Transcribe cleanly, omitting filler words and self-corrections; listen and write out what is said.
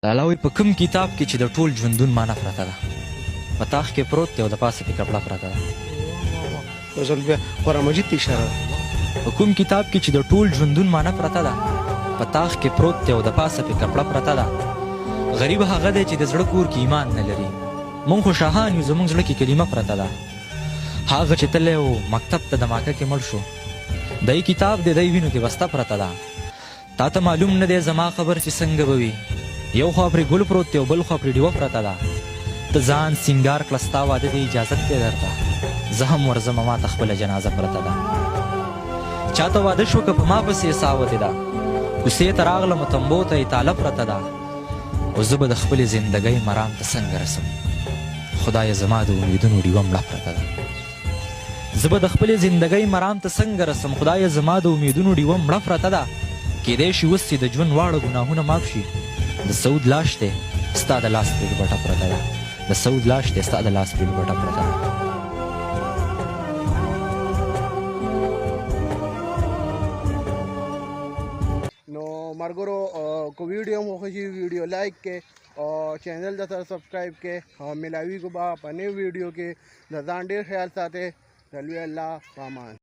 الله وی په کوم کتاب کې چې د ټول ژوندون معنا پرته ده په تاخ کې پروت دی او د پاسه پې کپړه پرته ده غزل بیا قرآن مجید ته اشاره ده. په کوم کتاب کې چې د ټول ژوندون معنا پرته ده په تاخ کې پروت دی او د پاسه پې کپړه پرته ده غریب هغه دی چې د زړه کور کې ایمان نه لري مونږ خو شاهان یو زمونږ زړه کې کلمه پرته ده هغه چې تللی و مکتب ته د ماکه کې مړ شو دی کتاب د دی وینو کې بسته پرته ده تا ته معلوم نه دی زما خبر چې څنګه به وي یو خوا پرې ګل پروت دی او بل خوا پرې ډیوه پرته ده ته ځان سینګار کړه ستا واده دی اجازت دی درته زه هم ورځمه ما ته خپله جنازه پرته ده چاته واده شو که په ما پسې ساوتې ده کوڅې ته راغلم تنبو ته یې تاله پرته ده او زه به د خپلې زندګۍ مرام ته څنګه رسم خدایه زما د امیدونو ډیوه مړه پرته ده زه به د خپلې زندګۍ مرام ته څنګه رسم خدایه زما د امیدونو ډیوه مړه پرته ده کیدای شي اوس چې د ژوند واړه ګناهونه معاف شي د سعود لاش دی ستا د لاس پرې لوبټه پرته ده د سعود لاش دی ستا د لاس پرې لوبټه پرته ده نو مرګرو کو ویډیو مو خوشي ویډیو لایک کې او چینل د سره سبسکرایب کې او ملاوي کو با په نوې ویډیو کې د ځان ډیر خیال ساته چلوي الله پامان.